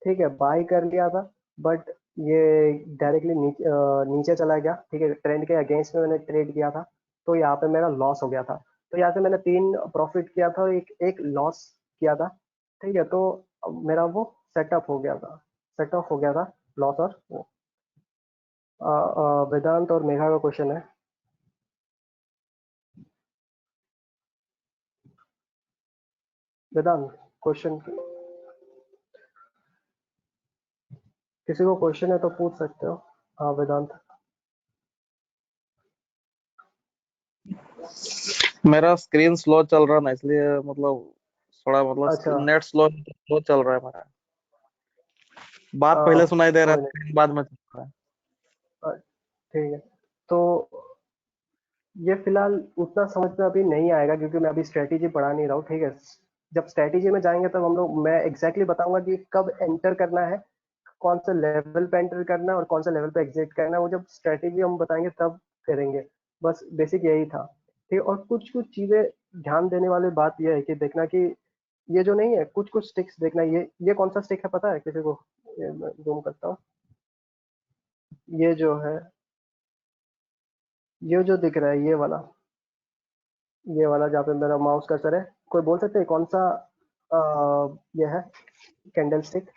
ठीक है, बाय कर लिया था, बट ये डायरेक्टली नीचे चला गया। ठीक है, ट्रेंड के अगेंस्ट में मैंने ट्रेड किया था, तो यहाँ पे मेरा लॉस हो गया था। तो यहाँ से मैंने 3 प्रॉफिट किया था, एक एक लॉस किया था। ठीक है, तो मेरा वो सेटअप हो गया था, सेटअप हो गया था लॉस। और वो वेदांत और मेघा का क्वेश्चन है। वेदांत क्वेश्चन, किसी को क्वेश्चन है तो पूछ सकते हो। हाँ वेदांत।
मेरा स्क्रीन स्लो चल रहा ना, इसलिए मतलब थोड़ा
अच्छा,
मतलब नेट स्लो चल रहा है मेरा। बात पहले सुनाई दे रहा
कोई नहीं,
है, बाद में चल रहा है।
ठीक है। तो ये फिलहाल उतना समझ में अभी नहीं आएगा, क्योंकि मैं अभी स्ट्रेटेजी पढ़ा नहीं रहा हूँ। ठीक है, जब स्ट्रेटेजी में जाएंगे तब हम लोग, मैं एग्जैक्टली बताऊंगा कि कब एंटर करना है, कौन से लेवल पे एंटर करना है और कौन से लेवल पे एग्जिट करना है, वो जब स्ट्रेटेजी हम बताएंगे तब करेंगे। बस बेसिक यही था। ठीक है, और कुछ कुछ चीजें ध्यान देने वाली बात यह है कि देखना कि ये जो नहीं है, कुछ कुछ स्टिक्स देखना, ये कौन सा स्टिक है पता है किसी को? ये मैं जूम करता हूँ। ये जो है, ये जो दिख रहा है, ये वाला जहाँ पे मेरा माउस कर्सर है, कोई बोल सकते हैं कौन सा ये है कैंडल स्टिक?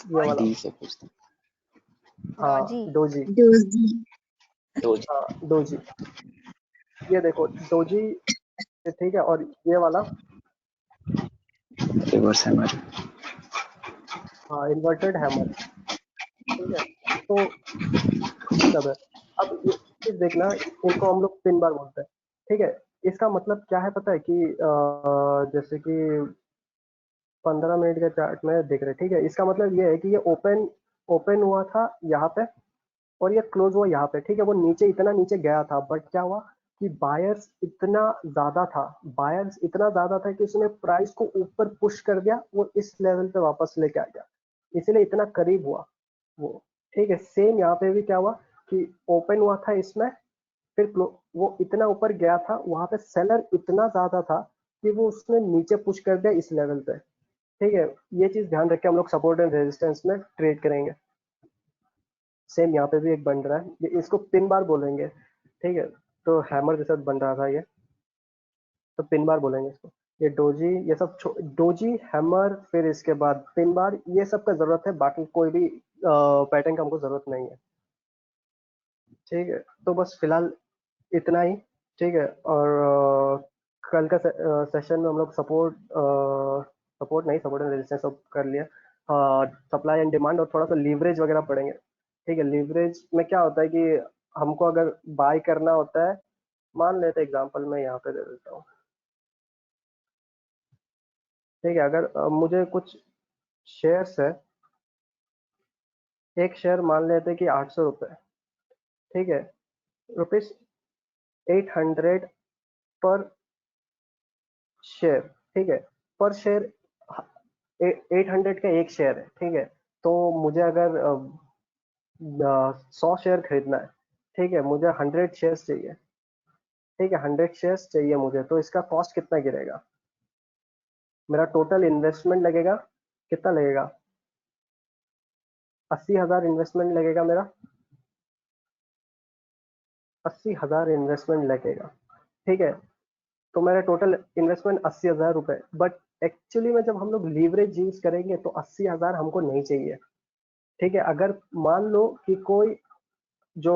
ये वाला,
डी से पूछते
हाँ
डॉजी।
डोजी,
डोज
हाँ डोजी। ये देखो डोजी, ठीक है। और ये वाला,
रिवर्स हैमर
हाँ इन्वर्टेड हैमर, ठीक है। तो सब है। अब ये चीज देखना, इनको हम लोग पिन बार बोलते हैं, ठीक है। इसका मतलब क्या है पता है कि जैसे कि 15 मिनट के चार्ट में देख रहे हैं, ठीक है। इसका मतलब ये है कि ये ओपन ओपन हुआ था यहाँ पे, और ये क्लोज हुआ यहाँ पे, ठीक है। वो नीचे, इतना नीचे गया था, बट क्या हुआ कि बायर्स इतना ज्यादा था कि उसने प्राइस को ऊपर पुश कर दिया, वो इस लेवल पे वापस लेके आ गया, इसीलिए इतना करीब हुआ वो, ठीक है। सेम यहाँ पे भी क्या हुआ कि ओपन हुआ था इसमें, फिर वो इतना ऊपर गया था, वहां पे सेलर इतना ज्यादा था कि वो उसने नीचे पुश कर दिया इस लेवल पे, ठीक है। ये चीज ध्यान रख के हम लोग सपोर्ट एंड रेजिस्टेंस में ट्रेड करेंगे। सेम यहाँ पे भी एक बन रहा है, ये इसको पिन बार बोलेंगे, ठीक है। तो हैमर जैसा बन रहा था ये, तो पिन बार बोलेंगे इसको। ये डोजी, ये सब डोजी, हैमर, फिर इसके बाद पिन बार, ये सब का जरूरत है, बाकी कोई भी पैटर्न का हमको जरूरत नहीं है, ठीक है। तो बस फिलहाल इतना ही, ठीक है। और कल का सेशन में हम लोग सपोर्ट एंड रेजिस्टेंस सब कर लिया, सप्लाई एंड डिमांड, और थोड़ा सा लीवरेज वगैरह पढ़ेंगे, ठीक है। लीवरेज में क्या होता है कि हमको अगर बाय करना होता है, मान लेते एग्जांपल मैं यहाँ पे दे देता हूँ, ठीक है। अगर मुझे कुछ शेयर्स है, एक शेयर मान लेते हैं कि 800 रुपये, ठीक है, रुपीज 800 पर शेयर, ठीक है। पर शेयर 800 का एक शेयर है, ठीक है। तो मुझे अगर 100 शेयर खरीदना है, ठीक है, मुझे 100 शेयर्स चाहिए, ठीक है, 100 शेयर्स चाहिए मुझे, तो इसका कॉस्ट कितना गिरेगा? मेरा टोटल इन्वेस्टमेंट लगेगा, कितना लगेगा? 80,000 इन्वेस्टमेंट लगेगा मेरा, 80,000 इन्वेस्टमेंट लगेगा, ठीक है। तो मेरा टोटल इन्वेस्टमेंट 80,000 रुपए, बट एक्चुअली में जब हम लोग लीवरेज यूज करेंगे तो 80,000 हमको नहीं चाहिए, ठीक है। अगर मान लो कि कोई जो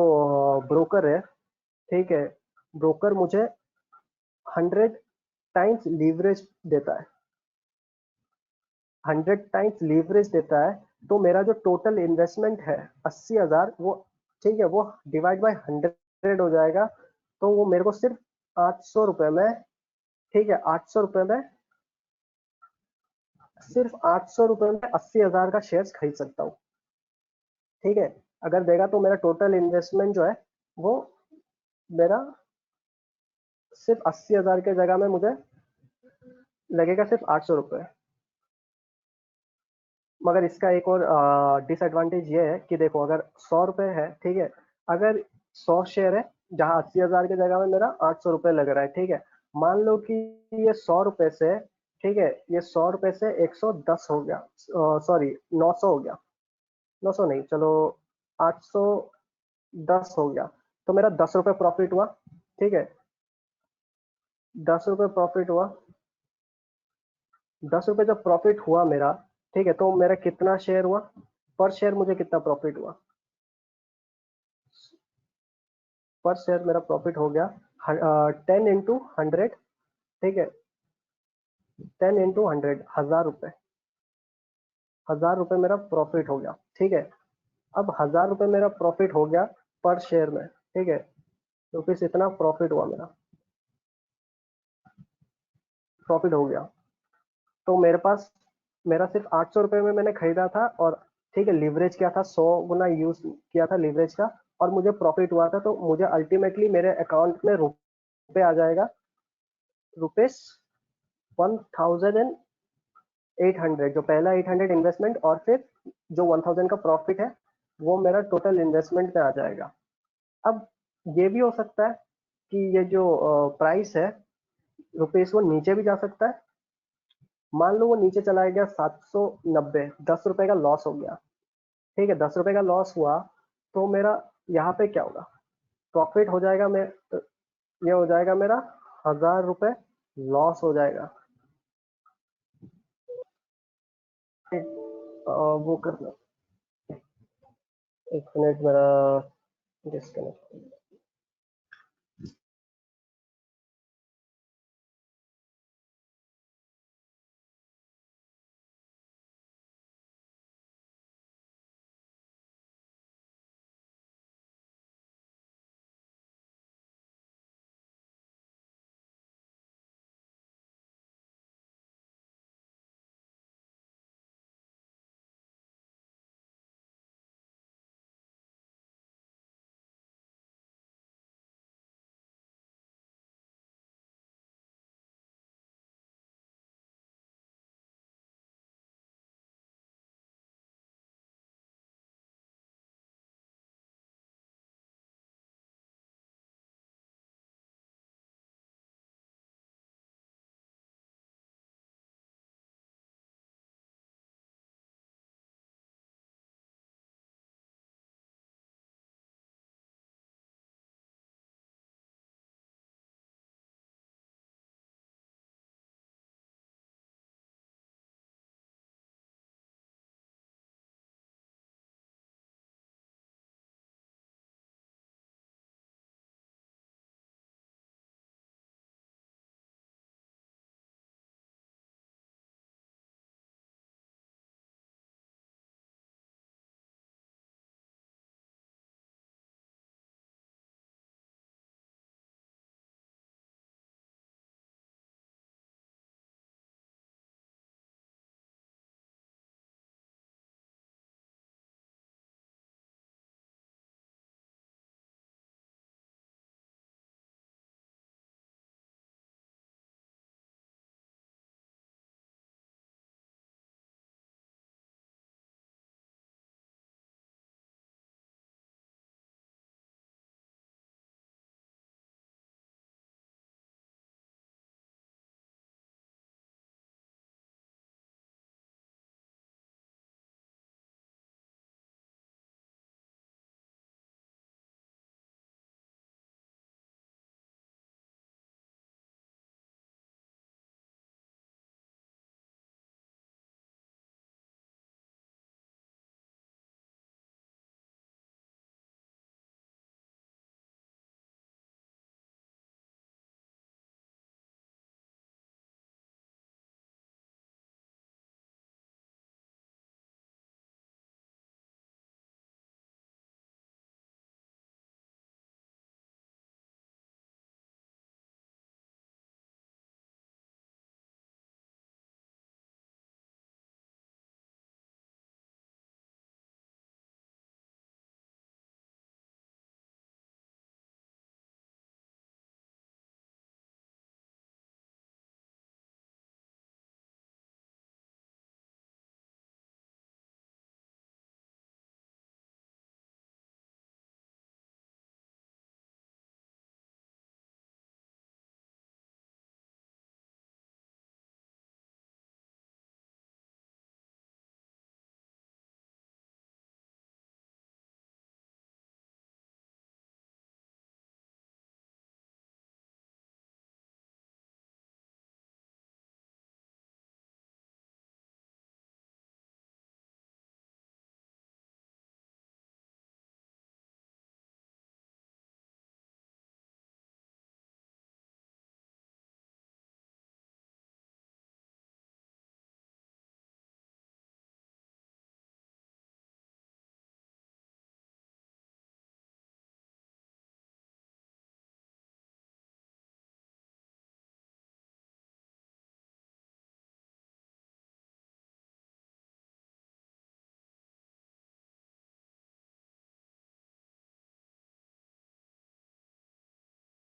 ब्रोकर है, ठीक है, ब्रोकर मुझे 100 टाइम्स लीवरेज देता है, 100 टाइम्स लीवरेज देता है, तो मेरा जो टोटल इन्वेस्टमेंट है 80,000, वो, ठीक है, वो डिवाइड बाय 100 हो जाएगा, तो वो मेरे को सिर्फ 800 रुपए में, ठीक है, 800 रुपए में, सिर्फ 800 रुपए में 80,000 का शेयर खरीद सकता हूँ, ठीक है। अगर देगा तो मेरा टोटल इन्वेस्टमेंट जो है वो मेरा सिर्फ 80,000 के जगह में मुझे लगेगा सिर्फ 800 रुपये। मगर इसका एक और डिसएडवांटेज ये है कि देखो, अगर 100 रुपये है, ठीक है, अगर 100 शेयर है, जहाँ 80,000 की जगह में मेरा 800 रुपये लग रहा है, ठीक है। मान लो कि ये 100 रुपये से, ठीक है, ये 100 रुपये से 110 हो गया, सॉरी 900 हो गया, 900 नहीं, चलो 810 हो गया, तो मेरा 10 रुपये प्रॉफिट हुआ, ठीक है, 10 रुपये प्रॉफिट हुआ। 10 रुपये जब प्रॉफिट हुआ मेरा, ठीक है, तो मेरा कितना शेयर हुआ? पर शेयर मुझे कितना प्रॉफिट हुआ? पर शेयर मेरा प्रॉफिट हो गया 10 into 100, ठीक है, 10 into 100, 1,000 रुपये, 1,000 रुपये मेरा प्रॉफिट हो गया, ठीक है। अब 1,000 रुपये मेरा प्रॉफिट हो गया पर शेयर में, ठीक है, तो फिर इतना प्रॉफिट हुआ, मेरा प्रॉफिट हो गया, तो मेरे पास, मेरा सिर्फ 800 रुपये में मैंने खरीदा था, और ठीक है, लीवरेज किया था, 100 गुना यूज किया था लीवरेज का, और मुझे प्रॉफिट हुआ था, तो मुझे अल्टीमेटली मेरे अकाउंट में रुपये आ जाएगा, रुपीज 1,800, जो पहला 800 इन्वेस्टमेंट, और फिर जो 1,000 का प्रॉफिट है, वो मेरा टोटल इन्वेस्टमेंट में आ जाएगा। अब ये भी हो सकता है कि ये जो प्राइस है, रुपीस वो नीचे भी जा सकता है। मान लो वो नीचे चला गया 790, 10 रुपए का लॉस हो गया। ठीक है, 10 रुपए का लॉस हुआ तो मेरा यहाँ पे क्या होगा, प्रॉफिट हो जाएगा। ये हो जाएगा मेरा 1000 रुपए लॉस हो जाएगा। वो करना, 1 मिनट मेरा डिस्कनेक्ट।